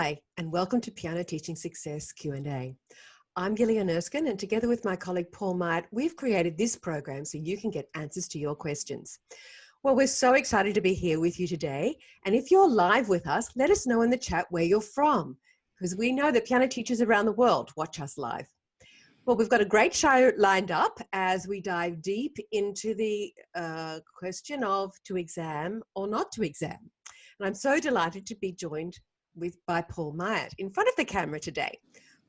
Hi, and welcome to Piano Teaching Success Q&A. I'm Gillian Erskine, and together with my colleague Paul Myatt, we've created this program so you can get answers to your questions. Well, we're so excited to be here with you today. And if you're live with us, let us know in the chat where you're from, because we know that piano teachers around the world watch us live. Well, we've got a great show lined up as we dive deep into the question of to exam or not to exam. And I'm so delighted to be joined by Paul Myatt in front of the camera today.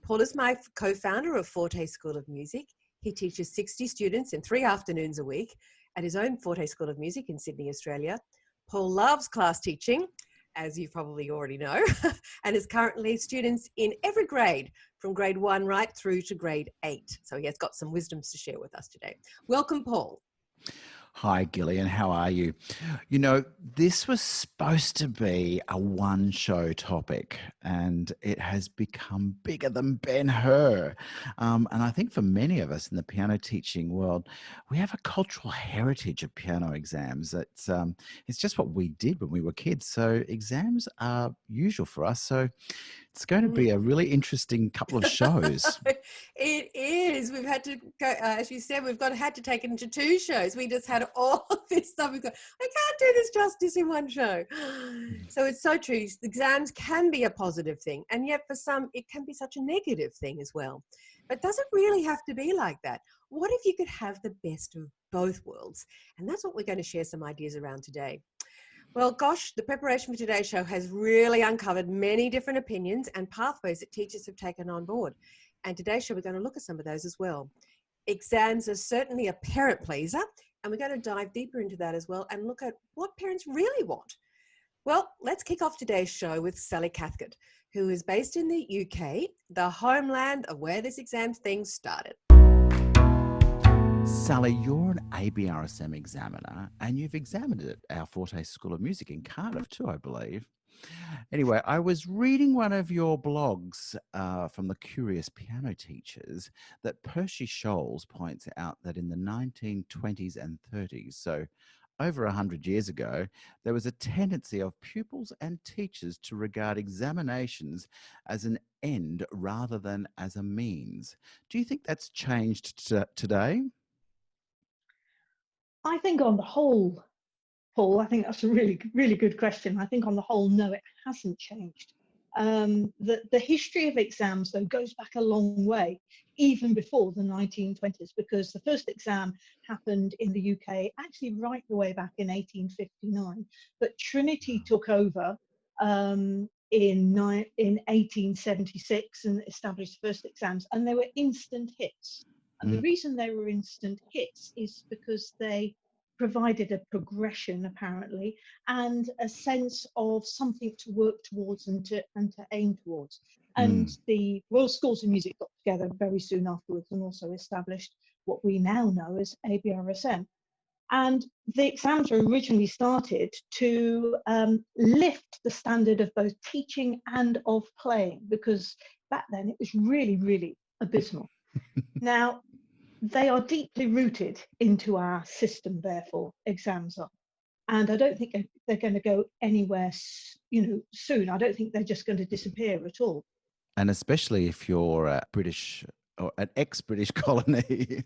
Paul is my co-founder of Forte School of Music. He teaches 60 students in 3 afternoons a week at his own Forte School of Music in Sydney, Australia. Paul loves class teaching, as you probably already know, and is currently students in every grade, from grade 1 right through to grade 8. So he has got some wisdoms to share with us today. Welcome, Paul. Hi, Gillian. How are you? You know, this was supposed to be a one-show topic, and it has become bigger than Ben-Hur. And I think for many of us in the piano teaching world, we have a cultural heritage of piano exams. It's just what we did when we were kids. So exams are usual for us. So it's going to be a really interesting couple of shows. It is. We've had to go, as you said, had to take it into 2 shows. We just had all of this stuff. I can't do this justice in one show. So it's so true. Exams can be a positive thing, and yet for some, it can be such a negative thing as well. But does it really have to be like that? What if you could have the best of both worlds? And that's what we're going to share some ideas around today. Well, gosh, the preparation for today's show has really uncovered many different opinions and pathways that teachers have taken on board. And today's show, we're going to look at some of those as well. Exams are certainly a parent pleaser, and we're going to dive deeper into that as well and look at what parents really want. Well, let's kick off today's show with Sally Cathcart, who is based in the UK, the homeland of where this exam thing started. Sally, you're an ABRSM examiner, and you've examined at our Forte School of Music in Cardiff too, I believe. Anyway, I was reading one of your blogs from the Curious Piano Teachers that Percy Scholes points out that in the 1920s and 30s, so over 100 years ago, there was a tendency of pupils and teachers to regard examinations as an end rather than as a means. Do you think that's changed today? I think on the whole, Paul, I think that's a really, really good question. I think on the whole, no, it hasn't changed. The history of exams, though, goes back a long way, even before the 1920s, because the first exam happened in the UK actually right the way back in 1859. But Trinity took over in 1876 and established the first exams, and they were instant hits. And the reason they were instant hits is because they provided a progression, apparently, and a sense of something to work towards and to aim towards. And the Royal Schools of Music got together very soon afterwards and also established what we now know as ABRSM. And the exams were originally started to lift the standard of both teaching and of playing, because back then it was really, really abysmal. Now, they are deeply rooted into our system, therefore, exams are. And I don't think they're going to go anywhere, soon. I don't think they're just going to disappear at all. And especially if you're British or an ex-British colony,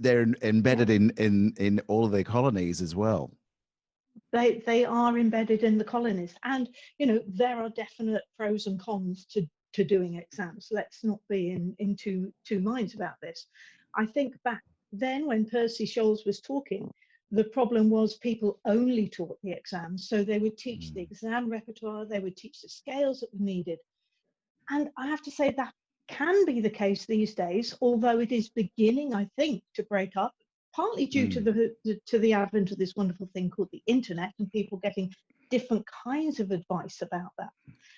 they're embedded in all of their colonies as well. They are embedded in the colonies. And, there are definite pros and cons to doing exams. Let's not be in two minds about this. I think back then when Percy Scholes was talking, the problem was people only taught the exams. So they would teach the exam repertoire, they would teach the scales that were needed. And I have to say that can be the case these days, although it is beginning, I think, to break up, partly due to the advent of this wonderful thing called the internet and people getting different kinds of advice about that.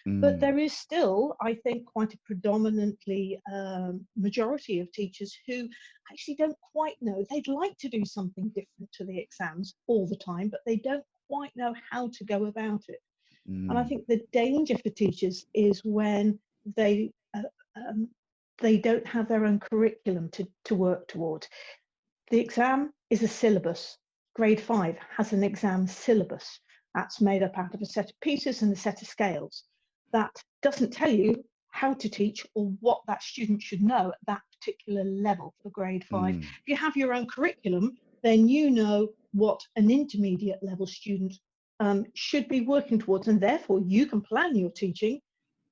But there is still, I think, quite a predominantly majority of teachers who actually don't quite know. They'd like to do something different to the exams all the time, but they don't quite know how to go about it. And I think the danger for teachers is when they don't have their own curriculum to work towards. The exam is a syllabus. Grade 5 has an exam syllabus. That's made up out of a set of pieces and a set of scales. that doesn't tell you how to teach or what that student should know at that particular level for grade 5. If you have your own curriculum, then you know what an intermediate level student should be working towards, and therefore you can plan your teaching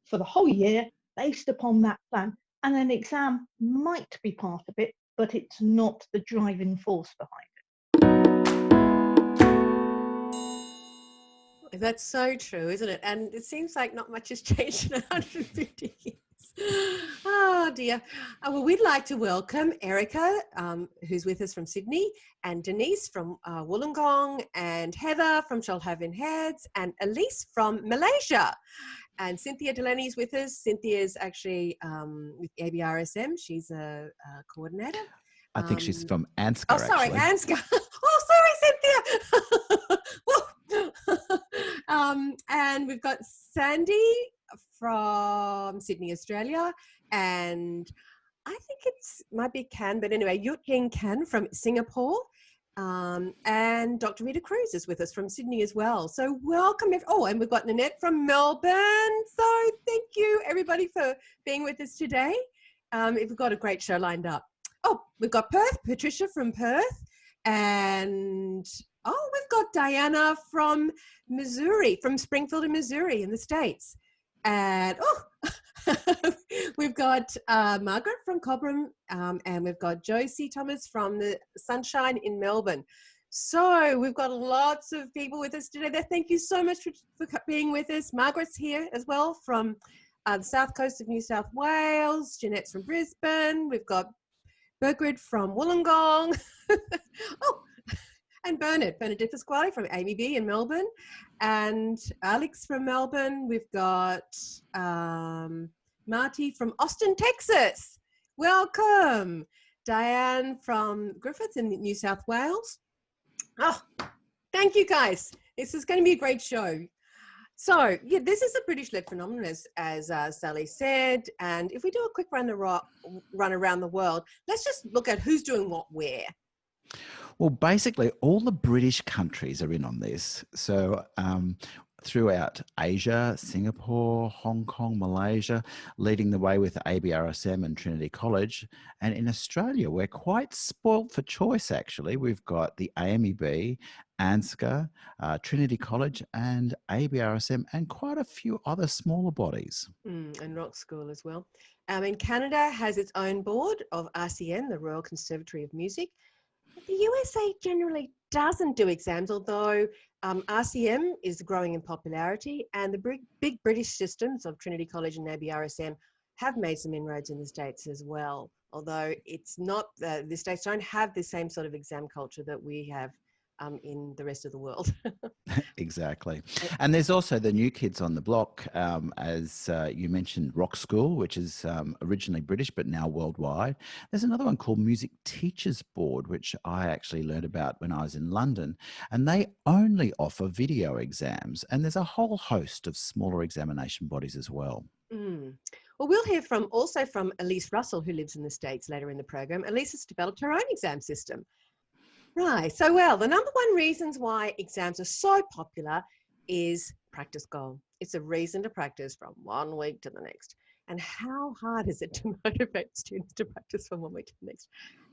for the whole year based upon that plan. And an exam might be part of it, but it's not the driving force behind it. That's so true, isn't it? And it seems like not much has changed in 150 years. Oh dear. Well, we'd like to welcome Erica, who's with us from Sydney, and Denise from Wollongong, and Heather from Shoalhaven Heads, and Elise from Malaysia. And Cynthia Delaney's with us. Cynthia's actually with ABRSM. She's a coordinator. I think she's from ANZCA. Oh, sorry, actually. ANZCA. Oh, sorry, Cynthia. And we've got Sandy from Sydney, Australia, and I think might be Can, but anyway, Yut Ying Can from Singapore, and Dr. Rita Cruz is with us from Sydney as well. So welcome. Oh, and we've got Nanette from Melbourne. So thank you everybody for being with us today. We've got a great show lined up. Oh, we've got Perth, Patricia from Perth, and we've got Diana from Missouri, from Springfield in Missouri in the States. And we've got Margaret from Cobram, and we've got Josie Thomas from the Sunshine in Melbourne. So we've got lots of people with us today. Thank you so much for being with us. Margaret's here as well from the south coast of New South Wales. Jeanette's from Brisbane. We've got Bergrid from Wollongong. And Bernadette Pasquale from AMEB in Melbourne, and Alex from Melbourne. We've got Marty from Austin, Texas. Welcome. Diane from Griffith in New South Wales. Oh, thank you guys. This is going to be a great show. So, yeah, this is a British-led phenomenon, as Sally said. And if we do a quick run around the world, let's just look at who's doing what where. Well, basically, all the British countries are in on this. So throughout Asia, Singapore, Hong Kong, Malaysia, leading the way with ABRSM and Trinity College. And in Australia, we're quite spoilt for choice, actually. We've got the AMEB, ANZCA, Trinity College, and ABRSM, and quite a few other smaller bodies. And Rock School as well. And Canada has its own board of RCM, the Royal Conservatory of Music. The USA generally doesn't do exams, although RCM is growing in popularity, and the big British systems of Trinity College and ABRSM have made some inroads in the States as well, although it's not, the States don't have the same sort of exam culture that we have in the rest of the world. Exactly. And there's also the new kids on the block, as you mentioned, Rock School, which is originally British but now worldwide. There's another one called Music Teachers Board, which I actually learned about when I was in London, and they only offer video exams, and there's a whole host of smaller examination bodies as well. Well, we'll hear also from Elise Russell, who lives in the States, later in the program. Elise has developed her own exam system. Right. So, well, the number one reasons why exams are so popular is practice goal. It's a reason to practice from 1 week to the next. And how hard is it to motivate students to practice from 1 week to the next?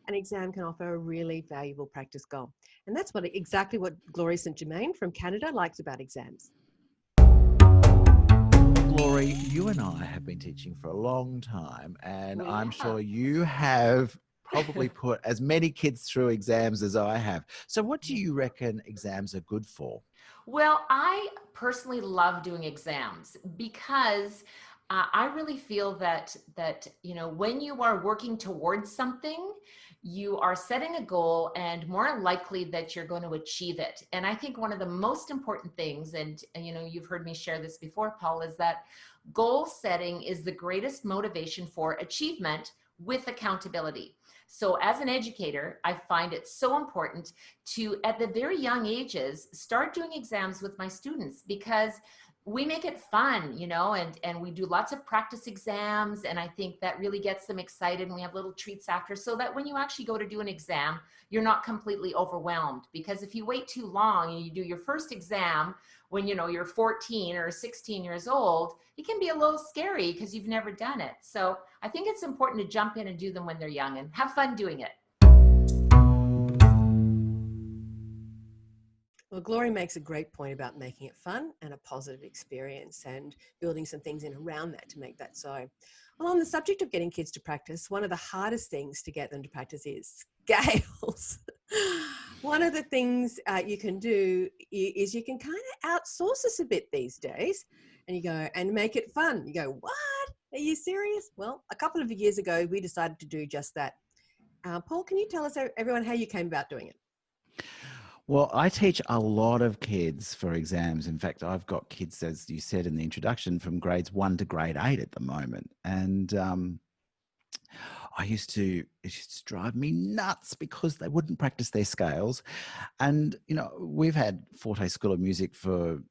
An exam can offer a really valuable practice goal. And that's exactly what Gloria St. Germain from Canada likes about exams. Glory, you and I have been teaching for a long time, and I'm sure you have probably put as many kids through exams as I have. So what do you reckon exams are good for? Well, I personally love doing exams because I really feel that you know, when you are working towards something, you are setting a goal and more likely that you're going to achieve it. And I think one of the most important things, and you know, you've heard me share this before, Paul, is that goal setting is the greatest motivation for achievement with accountability. So as an educator, I find it so important to, at the very young ages, start doing exams with my students, because we make it fun, you know, and we do lots of practice exams. And I think that really gets them excited, and we have little treats after, so that when you actually go to do an exam, you're not completely overwhelmed. Because if you wait too long and you do your first exam when you're 14 or 16 years old, it can be a little scary because you've never done it. So I think it's important to jump in and do them when they're young and have fun doing it. Well, Glory makes a great point about making it fun and a positive experience and building some things in around that to make that so. Well, on the subject of getting kids to practice, one of the hardest things to get them to practice is scales. One of the things you can do is you can kind of outsource us a bit these days, and you go and make it fun. You go, what? Are you serious? Well, a couple of years ago, we decided to do just that. Paul, can you tell us, everyone, how you came about doing it? Well, I teach a lot of kids for exams. In fact, I've got kids, as you said in the introduction, from grades 1 to grade 8 at the moment. And it used to drive me nuts because they wouldn't practice their scales. And, we've had Forte School of Music for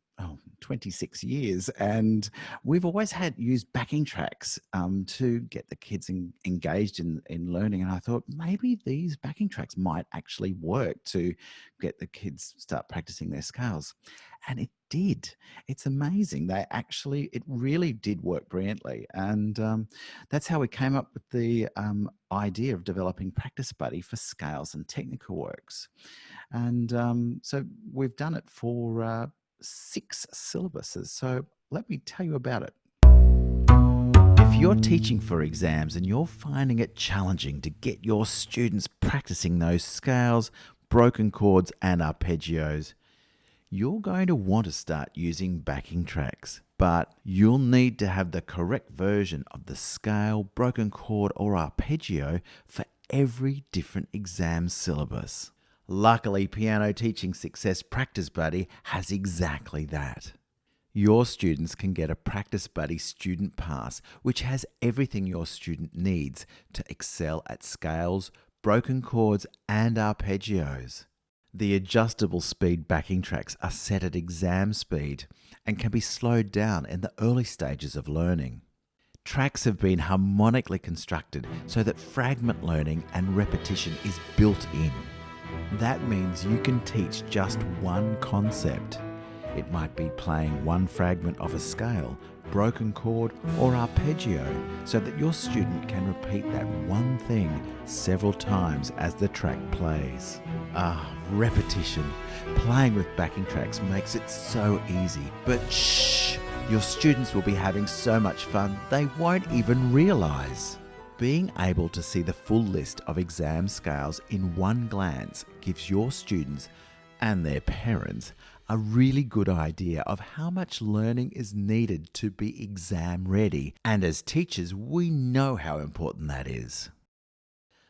26 years, and we've always used backing tracks to get the kids engaged in learning. And I thought maybe these backing tracks might actually work to get the kids start practicing their scales. And it did. It's amazing. It really did work brilliantly. And that's how we came up with the idea of developing Practice Buddy for scales and technical works. And so we've done it for 6 syllabuses. So let me tell you about it. If you're teaching for exams and you're finding it challenging to get your students practicing those scales, broken chords and arpeggios, you're going to want to start using backing tracks. But you'll need to have the correct version of the scale, broken chord or arpeggio for every different exam syllabus. Luckily, Piano Teaching Success Practice Buddy has exactly that. Your students can get a Practice Buddy student pass, which has everything your student needs to excel at scales, broken chords, and arpeggios. The adjustable speed backing tracks are set at exam speed and can be slowed down in the early stages of learning. Tracks have been harmonically constructed so that fragment learning and repetition is built in. That means you can teach just one concept. It might be playing one fragment of a scale, broken chord or arpeggio, so that your student can repeat that one thing several times as the track plays. Repetition. Playing with backing tracks makes it so easy, but shh! Your students will be having so much fun they won't even realise. Being able to see the full list of exam scales in one glance gives your students and their parents a really good idea of how much learning is needed to be exam ready. And as teachers, we know how important that is.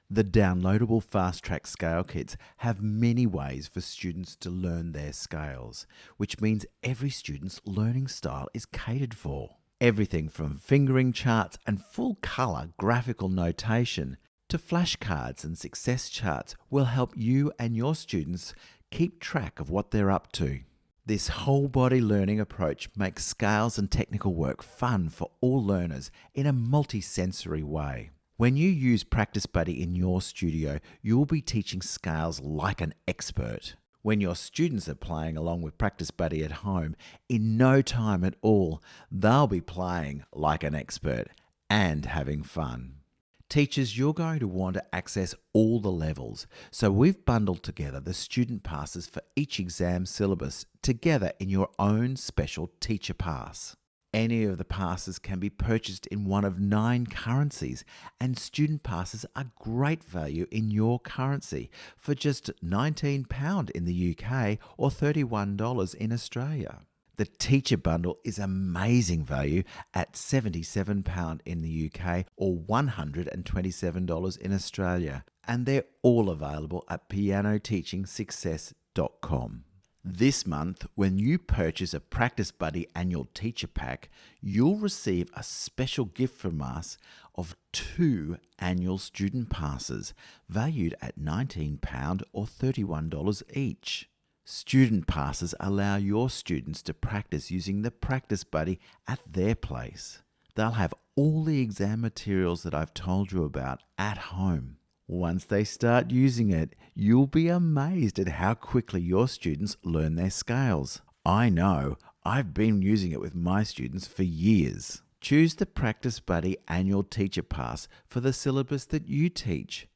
The downloadable Fast Track Scale Kits have many ways for students to learn their scales, which means every student's learning style is catered for. Everything from fingering charts and full colour graphical notation to flashcards and success charts will help you and your students keep track of what they're up to. This whole body learning approach makes scales and technical work fun for all learners in a multi-sensory way. When you use Practice Buddy in your studio, you'll be teaching scales like an expert. When your students are playing along with Practice Buddy at home, in no time at all, they'll be playing like an expert and having fun. Teachers, you're going to want to access all the levels, so we've bundled together the student passes for each exam syllabus together in your own special teacher pass. Any of the passes can be purchased in one of 9 currencies, and student passes are great value in your currency for just £19 in the UK or $31 in Australia. The teacher bundle is amazing value at £77 in the UK or $127 in Australia, and they're all available at pianoteachingsuccess.com. This month, when you purchase a Practice Buddy annual teacher pack, you'll receive a special gift from us of 2 annual student passes valued at £19 or $31 each. Student passes allow your students to practice using the Practice Buddy at their place. They'll have all the exam materials that I've told you about at home. Once they start using it, you'll be amazed at how quickly your students learn their scales. I know. I've been using it with my students for years. Choose the Practice Buddy Annual Teacher Pass for the syllabus that you teach,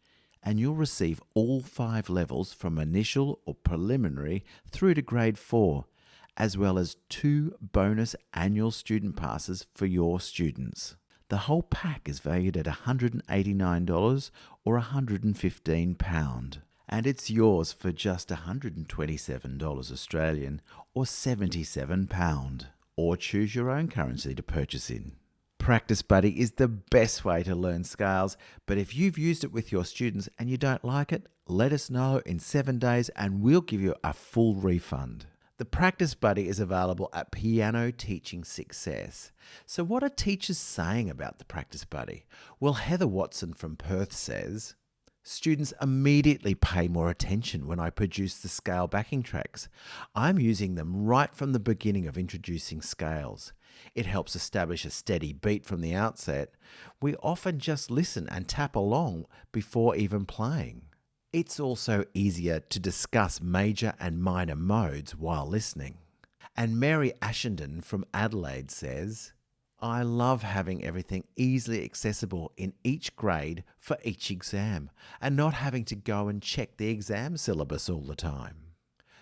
and you'll receive all 5 levels from initial or preliminary through to grade 4, as well as 2 bonus annual student passes for your students. The whole pack is valued at $189 or £115, and it's yours for just $127 Australian or £77, or choose your own currency to purchase in. Practice Buddy is the best way to learn scales, but if you've used it with your students and you don't like it, let us know in 7 days and we'll give you a full refund. The Practice Buddy is available at Piano Teaching Success. So what are teachers saying about the Practice Buddy? Well, Heather Watson from Perth says, students immediately pay more attention when I produce the scale backing tracks. I'm using them right from the beginning of introducing scales. It helps establish a steady beat from the outset. We often just listen and tap along before even playing. It's also easier to discuss major and minor modes while listening. And Mary Ashenden from Adelaide says, I love having everything easily accessible in each grade for each exam and not having to go and check the exam syllabus all the time.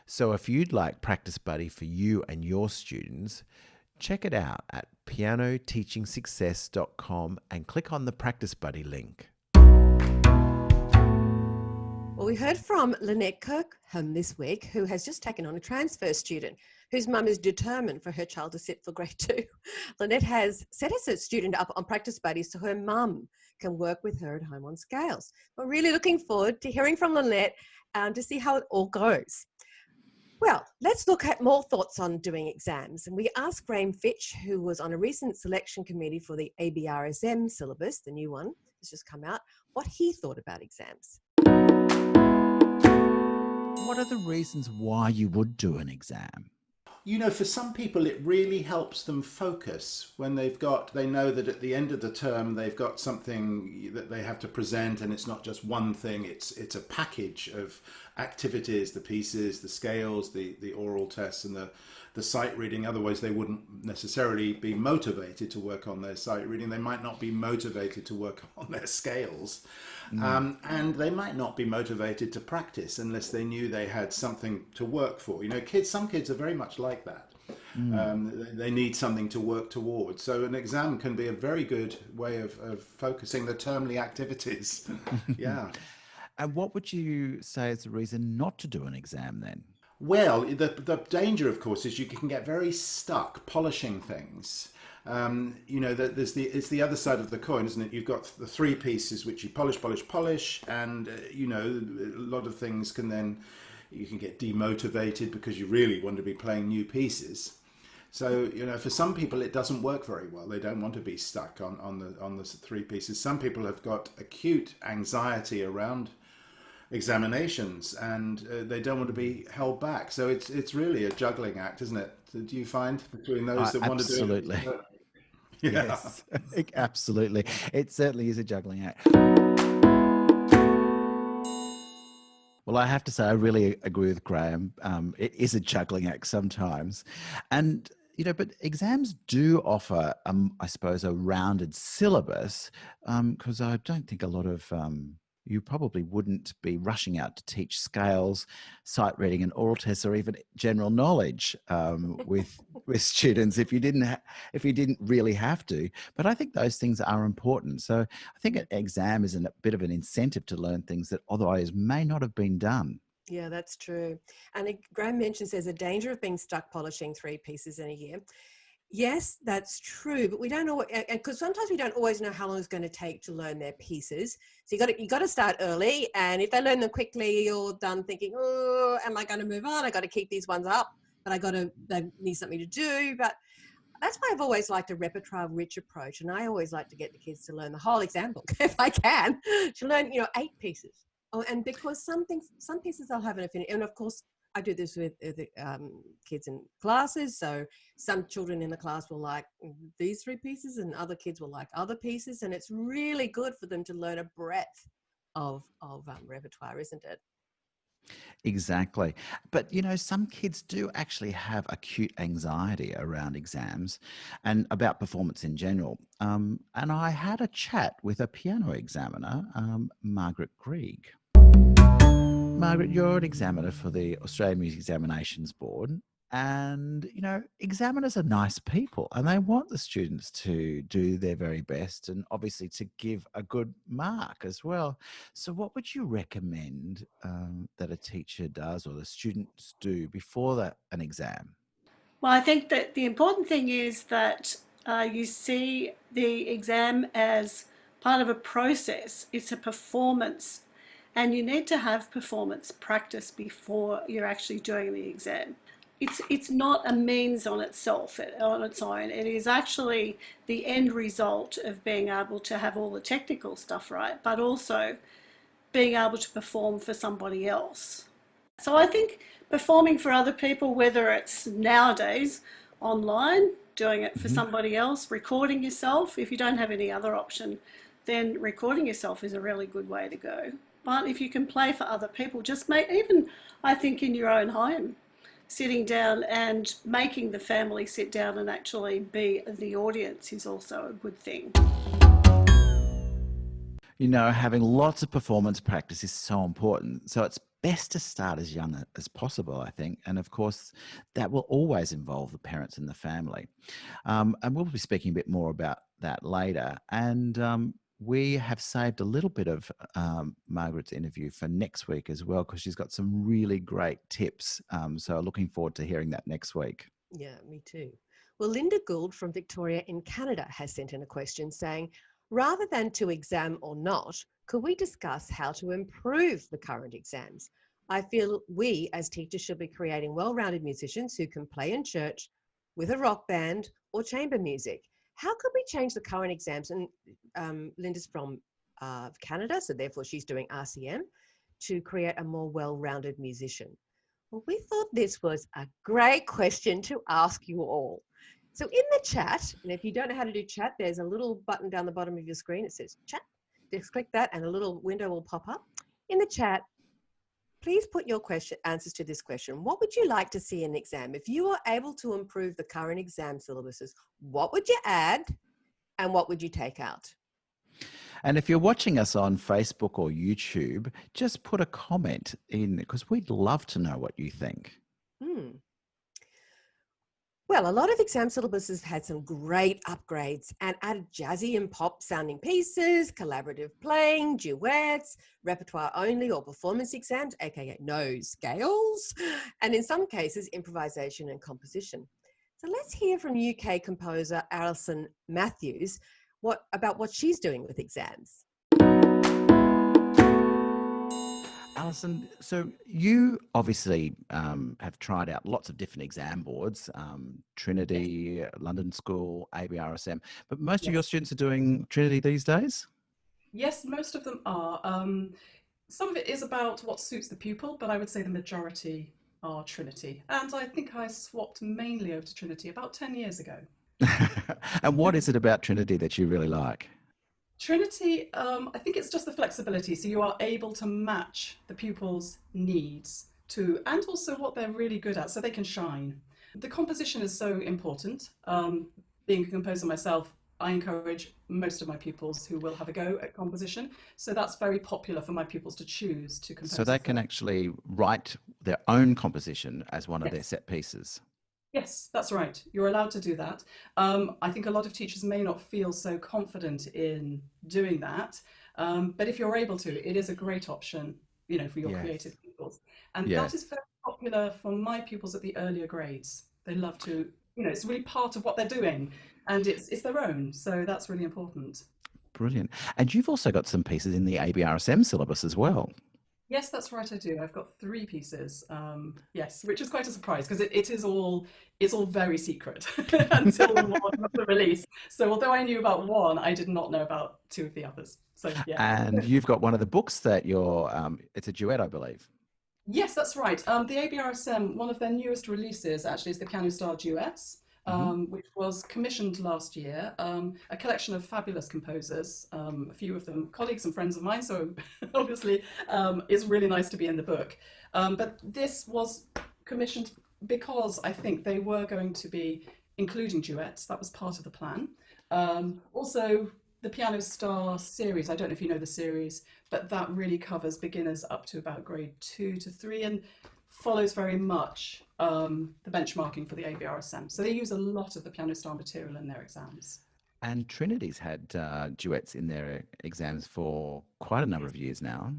So if you'd like Practice Buddy for you and your students, check it out at pianoteachingsuccess.com and click on the Practice Buddy link. Well, we heard from Lynette Kirkham this week, who has just taken on a transfer student whose mum is determined for her child to sit for grade 2. Lynette has set her student up on Practice Buddies so her mum can work with her at home on scales. We're really looking forward to hearing from Lynette to see how it all goes. Well, let's look at more thoughts on doing exams. And we asked Graham Fitch, who was on a recent selection committee for the ABRSM syllabus, the new one that's just come out, what he thought about exams. What are the reasons why you would do an exam? You know, for some people, it really helps them focus when they know that at the end of the term, they've got something that they have to present, and it's not just one thing, it's a package of activities, the pieces, the scales, the oral tests, and the sight reading. Otherwise, they wouldn't necessarily be motivated to work on their sight reading. They might not be motivated to work on their scales. And they might not be motivated to practice unless they knew they had something to work for. You know, some kids are very much like that. They need something to work towards. So an exam can be a very good way of focusing the termly activities. Yeah. And what would you say is the reason not to do an exam then? Well, the danger, of course, is you can get very stuck polishing things. You know, it's the other side of the coin, isn't it? You've got the 3 pieces which you polish, and you know, a lot of things you can get demotivated because you really want to be playing new pieces. So, you know, for some people it doesn't work very well. They don't want to be stuck on the 3 pieces. Some people have got acute anxiety around examinations, and they don't want to be held back. So it's really a juggling act, isn't it? Do you find between those that want to do it? Absolutely. Yeah. Yes, absolutely. It certainly is a juggling act. Well, I have to say, I really agree with Graham. It is a juggling act sometimes. And, you know, but exams do offer, I suppose, a rounded syllabus, because I don't think a lot of you probably wouldn't be rushing out to teach scales, sight reading and oral tests, or even general knowledge with students if you didn't really have to. But I think those things are important. So I think an exam is a bit of an incentive to learn things that otherwise may not have been done. Yeah, that's true. And Graham mentions there's a danger of being stuck polishing 3 pieces in a year. Yes, that's true, but we don't know, because sometimes we don't always know how long it's going to take to learn their pieces. So you got to start early, and if they learn them quickly, you're done thinking, oh, am I going to move on? I got to keep these ones up, but they need something to do. But that's why I've always liked a repertoire-rich approach, and I always like to get the kids to learn the whole exam book if I can, to learn 8 pieces. Oh, and because some pieces they'll have an affinity, and of course, I do this with kids in classes. So some children in the class will like these 3 pieces and other kids will like other pieces. And it's really good for them to learn a breadth of repertoire, isn't it? Exactly. But, you know, some kids do actually have acute anxiety around exams and about performance in general. And I had a chat with a piano examiner, Margaret Greig. Margaret, you're an examiner for the Australian Music Examinations Board. And, you know, examiners are nice people and they want the students to do their very best and obviously to give a good mark as well. So, what would you recommend that a teacher does or the students do before an exam? Well, I think that the important thing is that you see the exam as part of a process. It's a performance, and you need to have performance practice before you're actually doing the exam. It's not a means on itself, on its own. It is actually the end result of being able to have all the technical stuff right, but also being able to perform for somebody else. So I think performing for other people, whether it's nowadays online, doing it for somebody else, recording yourself, if you don't have any other option, then recording yourself is a really good way to go. But if you can play for other people, just make, even I think in your own home, sitting down and making the family sit down and actually be the audience is also a good thing. You know, having lots of performance practice is so important. So it's best to start as young as possible, I think. And of course, that will always involve the parents and the family. And we'll be speaking a bit more about that later. And we have saved a little bit of Margaret's interview for next week as well, because she's got some really great tips. So looking forward to hearing that next week. Yeah, me too. Well, Linda Gould from Victoria in Canada has sent in a question saying, rather than to exam or not, could we discuss how to improve the current exams? I feel we as teachers should be creating well-rounded musicians who can play in church with a rock band or chamber music. How could we change the current exams? And Linda's from Canada, so therefore she's doing RCM, to create a more well-rounded musician. Well, we thought this was a great question to ask you all. So in the chat, and if you don't know how to do chat, there's a little button down the bottom of your screen. It says chat. Just click that and a little window will pop up. In the chat, please put your answers to this question. What would you like to see in an exam? If you were able to improve the current exam syllabuses, what would you add and what would you take out? And if you're watching us on Facebook or YouTube, just put a comment in because we'd love to know what you think. Well, a lot of exam syllabuses had some great upgrades and added jazzy and pop sounding pieces, collaborative playing, duets, repertoire only or performance exams, aka no scales, and in some cases, improvisation and composition. So let's hear from UK composer Alison Mathews about what she's doing with exams. Alison, so you obviously have tried out lots of different exam boards, Trinity, London School, ABRSM, but most of your students are doing Trinity these days? Yes, most of them are. Some of it is about what suits the pupil, but I would say the majority are Trinity. And I think I swapped mainly over to Trinity about 10 years ago. And what is it about Trinity that you really like? Trinity, I think it's just the flexibility. So you are able to match the pupil's needs to, and also what they're really good at, so they can shine. The composition is so important. Being a composer myself, I encourage most of my pupils who will have a go at composition. So that's very popular for my pupils to choose to compose. So they can actually write their own composition as one of their set pieces. Yes, that's right. You're allowed to do that. I think a lot of teachers may not feel so confident in doing that, but if you're able to, it is a great option, you know, for your creative pupils. And that is very popular for my pupils at the earlier grades. They love to, you know, it's really part of what they're doing, and it's their own. So that's really important. Brilliant. And you've also got some pieces in the ABRSM syllabus as well. Yes, that's right, I do. I've got 3 pieces, yes, which is quite a surprise because it's all very secret until the morning of the release. So although I knew about 1, I did not know about 2 of the others. So yeah. And you've got one of the books that you're, it's a duet, I believe. Yes, that's right. The ABRSM, one of their newest releases actually is the Piano Style Duets. which was commissioned last year, a collection of fabulous composers, a few of them colleagues and friends of mine, so obviously it's really nice to be in the book. But this was commissioned because I think they were going to be including duets. That was part of the plan. Also, the Piano Star series, I don't know if you know the series, but that really covers beginners up to about grade 2 to 3 and follows very much the benchmarking for the ABRSM. So they use a lot of the Piano Star material in their exams. And Trinity's had duets in their exams for quite a number of years now.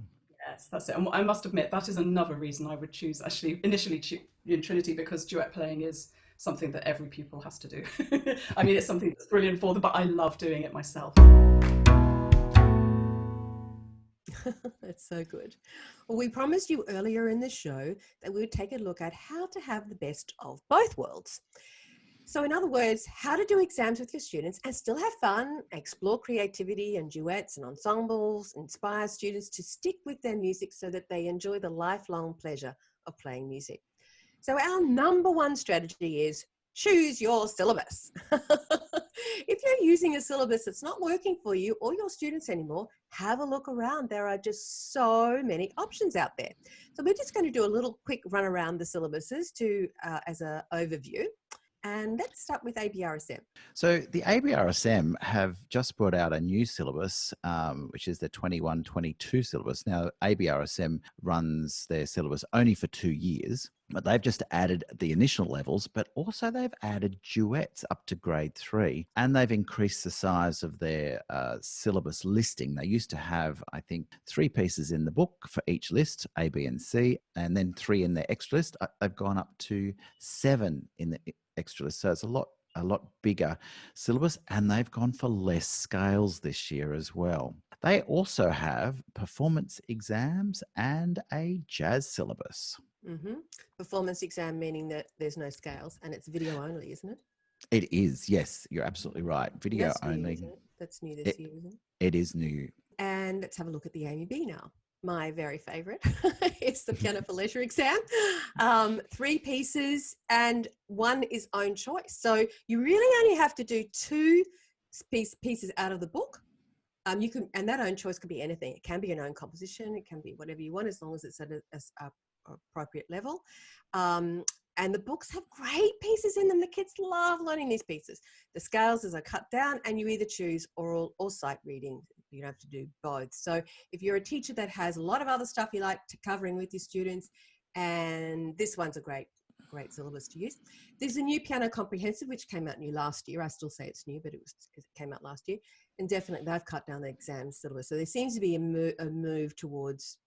Yes, that's it. And I must admit, that is another reason I would choose, actually, initially in Trinity, because duet playing is something that every pupil has to do. I mean, it's something that's brilliant for them, but I love doing it myself. That's so good. Well, we promised you earlier in the show that we would take a look at how to have the best of both worlds. So in other words, how to do exams with your students and still have fun, explore creativity and duets and ensembles, inspire students to stick with their music so that they enjoy the lifelong pleasure of playing music. So our number one strategy is choose your syllabus. If you're using a syllabus that's not working for you or your students anymore, have a look around. There are just so many options out there. So we're just going to do a little quick run around the syllabuses as an overview. And let's start with ABRSM. So the ABRSM have just brought out a new syllabus, which is the 21-22 syllabus. Now, ABRSM runs their syllabus only for 2 years, but they've just added the initial levels, but also they've added duets up to grade 3, and they've increased the size of their syllabus listing. They used to have, I think, 3 pieces in the book for each list, A, B, and C, and then 3 in their extra list. They've gone up to 7 in the extra list. So it's a lot bigger syllabus, and they've gone for less scales this year as well. They also have performance exams and a jazz syllabus. Performance exam meaning that there's no scales and it's video only, isn't it? It is, yes, you're absolutely right. Video That's only. New, isn't it? That's new this year, isn't it? It is new. And let's have a look at the AMEB now. My very favourite is the Piano for Leisure exam. 3 pieces and 1 is own choice. So you really only have to do 2 pieces out of the book. You can, and that own choice could be anything. It can be an own composition. It can be whatever you want, as long as it's at an appropriate level. And the books have great pieces in them. The kids love learning these pieces. The scales are cut down, and you either choose oral or sight reading. You don't have to do both. So if you're a teacher that has a lot of other stuff you like covering with your students, and this one's a great syllabus to use. There's a new Piano Comprehensive, which came out new last year. I still say it's new, but it came out last year. And definitely they've cut down the exam syllabus. So there seems to be a move towards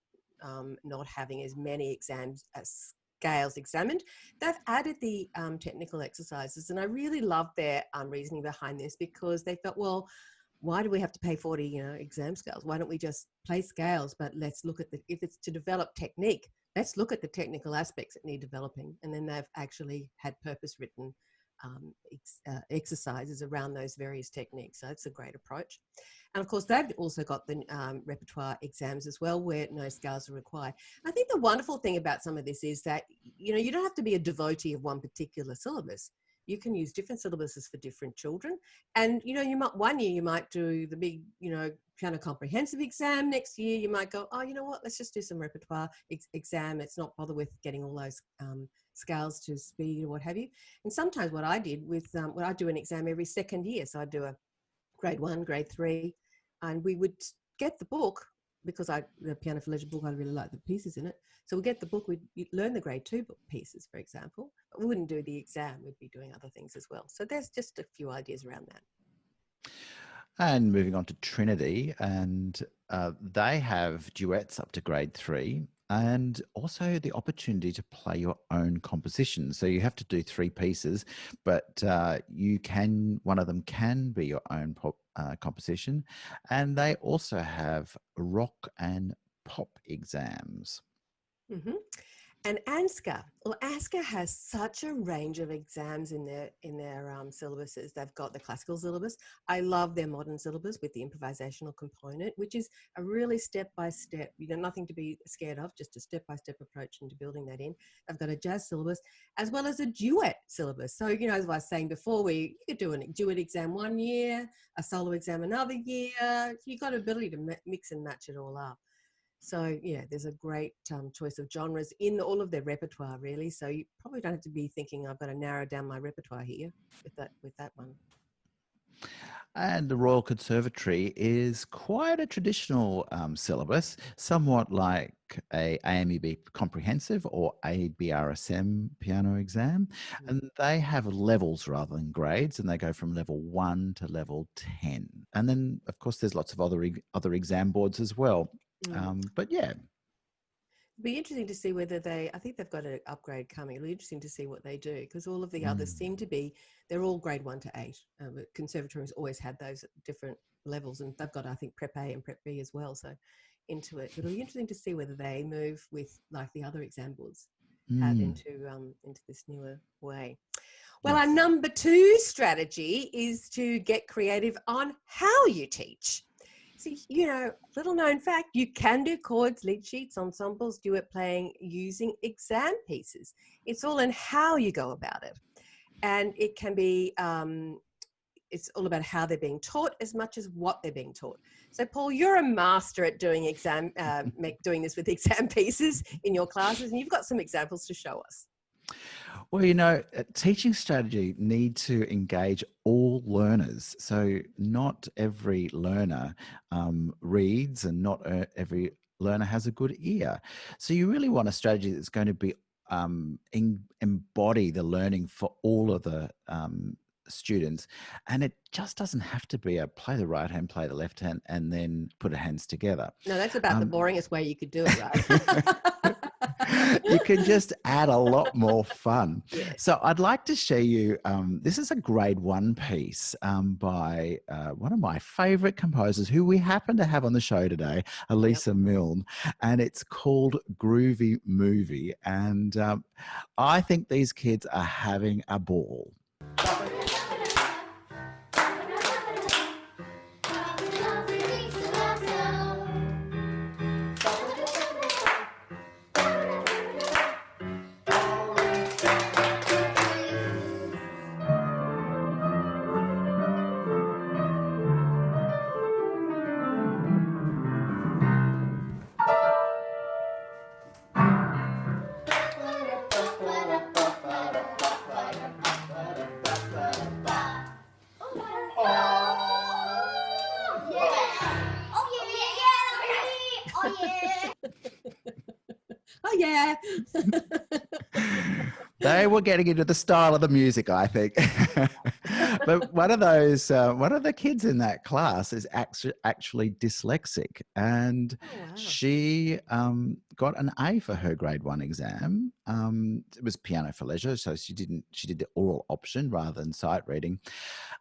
not having as many exams as scales examined. They've added the technical exercises, and I really love their reasoning behind this, because they thought, well, why do we have to pay 40 exam scales? Why don't we just play scales, but let's look at if it's to develop technique, let's look at the technical aspects that need developing. And then they've actually had purpose written exercises around those various techniques. So it's a great approach. And of course, they've also got the repertoire exams as well, where no scales are required. I think the wonderful thing about some of this is that, you don't have to be a devotee of one particular syllabus. You can use different syllabuses for different children. And, one year you might do the big, Piano Comprehensive exam. Next year you might go, oh, you know what, let's just do some repertoire exam. Let's not bother with getting all those scales to speed or what have you. And sometimes what I did with, I do an exam every second year. So I do a grade 1, grade 3, and we would get the book, because the Piano for Leisure book, I really like the pieces in it. So we get the book, we'd learn the grade 2 book pieces, for example, but we wouldn't do the exam, we'd be doing other things as well. So there's just a few ideas around that. And moving on to Trinity, and they have duets up to grade 3, and also the opportunity to play your own composition. So you have to do 3 pieces, but one of them can be your own composition. And they also have rock and pop exams. And ANZCA, well, ANZCA has such a range of exams in their syllabuses. They've got the classical syllabus. I love their modern syllabus with the improvisational component, which is a really step-by-step, nothing to be scared of, just a step-by-step approach into building that in. They've got a jazz syllabus as well as a duet syllabus. So, as I was saying before, you could do a duet exam one year, a solo exam another year. You've got the ability to mix and match it all up. So, there's a great choice of genres in all of their repertoire, really. So you probably don't have to be thinking, I've got to narrow down my repertoire here with that one. And the Royal Conservatory is quite a traditional syllabus, somewhat like a AMEB comprehensive or ABRSM piano exam. Mm. And they have levels rather than grades, and they go from level 1 to level 10. And then, of course, there's lots of other exam boards as well. But yeah. It'd be interesting to see whether I think they've got an upgrade coming. It'll be interesting to see what they do, because all of the others seem to be, they're all grade 1 to 8. Conservatories always had those different levels, and they've got, I think, Prep A and Prep B as well. So into it. It'll be interesting to see whether they move with, like the other exam boards have, into this newer way. Well, our number 2 strategy is to get creative on how you teach. See, little known fact, you can do chords, lead sheets, ensembles, duet playing using exam pieces. It's all in how you go about it. And it can be, it's all about how they're being taught as much as what they're being taught. So, Paul, you're a master at doing doing this with exam pieces in your classes, and you've got some examples to show us. Well, teaching strategy need to engage all learners. So not every learner reads, and not every learner has a good ear. So you really want a strategy that's going to be embody the learning for all of the students. And it just doesn't have to be a play the right hand, play the left hand, and then put our hands together. No, that's about the boringest way you could do it, right? You can just add a lot more fun. Yeah. So I'd like to show you, this is a grade 1 piece by one of my favourite composers who we happen to have on the show today, Elissa Milne, and it's called Groovy Movie. And I think these kids are having a ball. Oh, yeah. They were getting into the style of the music, I think. But one of the kids in that class is actually dyslexic, and she got an A for her grade 1 exam. It was piano for leisure, so she did the oral option rather than sight reading.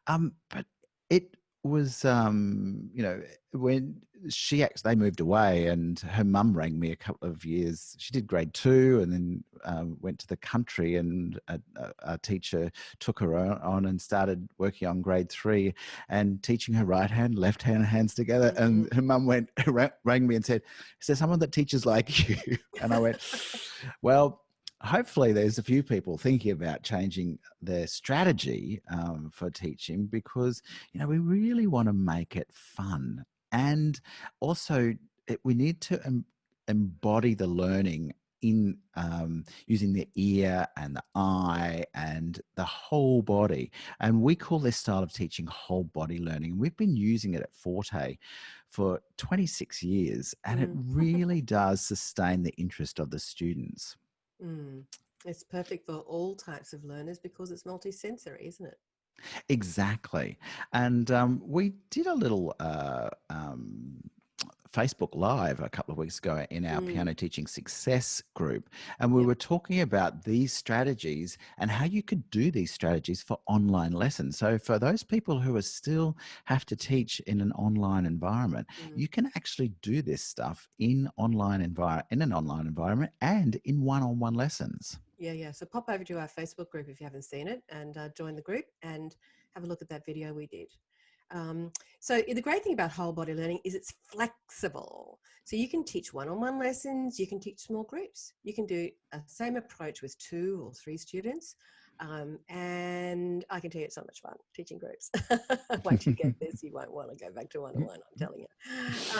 But it was, when they moved away, and her mum rang me a couple of years. She did grade 2 and then went to the country, and a teacher took her on and started working on grade 3 and teaching her right hand, left hand, hands together. Mm-hmm. And her mum rang me and said, "Is there someone that teaches like you?" And I went, well, hopefully there's a few people thinking about changing their strategy for teaching, because, we really want to make it fun. And also we need to embody the learning in using the ear and the eye and the whole body. And we call this style of teaching whole body learning. And we've been using it at Forte for 26 years, and it really does sustain the interest of the students. It's perfect for all types of learners because it's multisensory, isn't it? Exactly. And we did a little Facebook Live a couple of weeks ago in our Piano Teaching Success group, and we were talking about these strategies and how you could do these strategies for online lessons. So for those people who are still have to teach in an online environment, you can actually do this stuff in an online environment and in one-on-one lessons. Yeah. So pop over to our Facebook group if you haven't seen it, and join the group and have a look at that video we did. So the great thing about whole body learning is it's flexible. So you can teach one-on-one lessons, you can teach small groups, you can do a same approach with 2 or 3 students. And I can tell you it's so much fun teaching groups. Once you get this, you won't want to go back to one-on-one, I'm telling you.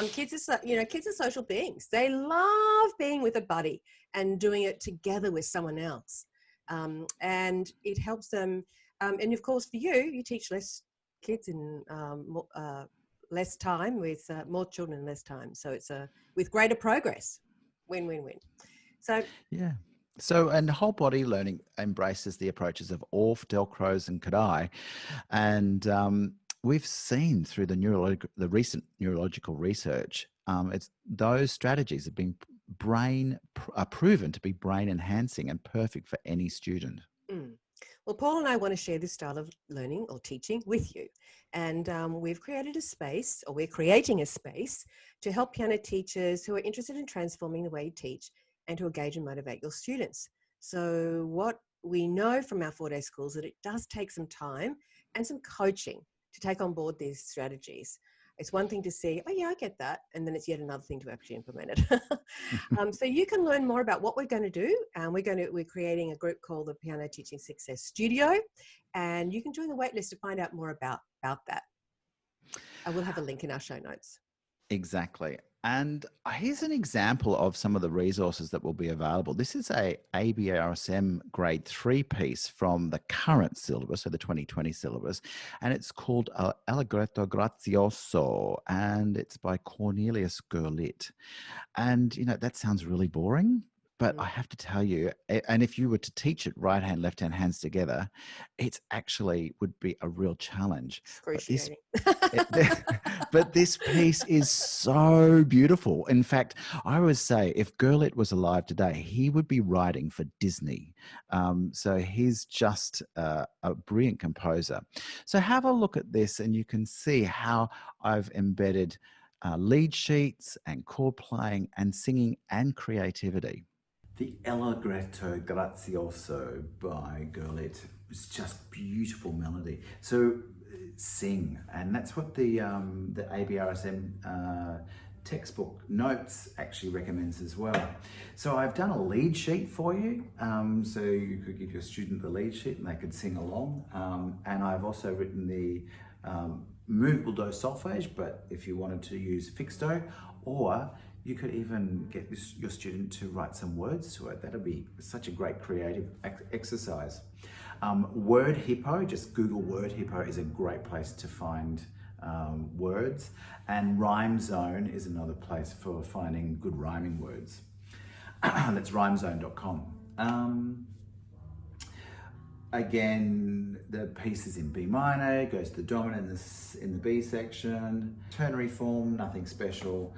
Kids are social beings. They love being with a buddy and doing it together with someone else. And it helps them. And of course, for you teach less kids in less time with more children in less time. So it's with greater progress. Win-win-win. So yeah. So, and whole body learning embraces the approaches of Orff, Delcroze, and Kadai, and we've seen through the recent neurological research, it's those strategies have been proven to be brain enhancing and perfect for any student. Well, Paul and I want to share this style of learning or teaching with you. And we've created a space, or we're creating a space, to help piano teachers who are interested in transforming the way you teach and to engage and motivate your students. So what we know from our 4-day schools that it does take some time and some coaching to take on board these strategies. It's one thing to see, oh yeah, I get that. And then it's yet another thing to actually implement it. So you can learn more about what we're going to do. We're creating a group called the Piano Teaching Success Studio. And you can join the waitlist to find out more about that. I will have a link in our show notes. Exactly. And here's an example of some of the resources that will be available. This is a ABRSM grade 3 piece from the current syllabus, so the 2020 syllabus, and it's called Allegretto Grazioso, and it's by Cornelius Gurlitt. And, you know, that sounds really boring, but I have to tell you, and if you were to teach it right hand, left hand, hands together, it actually would be a real challenge. Excruciating. But this piece is so beautiful. In fact, I always say if Gurlitt was alive today, he would be writing for Disney. So he's just a brilliant composer. So have a look at this and you can see how I've embedded lead sheets and chord playing and singing and creativity. The Allegretto Grazioso by Gurlitt is just beautiful melody. So sing, and that's what the ABRSM textbook notes actually recommends as well. So I've done a lead sheet for you, so you could give your student the lead sheet and they could sing along. And I've also written the movable do solfege, but if you wanted to use fixed do, or you could even get your student to write some words to it. That'd be such a great creative exercise. Word Hippo, just Google Word Hippo, is a great place to find words. And Rhyme Zone is another place for finding good rhyming words. That's rhymezone.com. Again, the piece is in B minor, goes to the dominant in the B section. Ternary form, nothing special.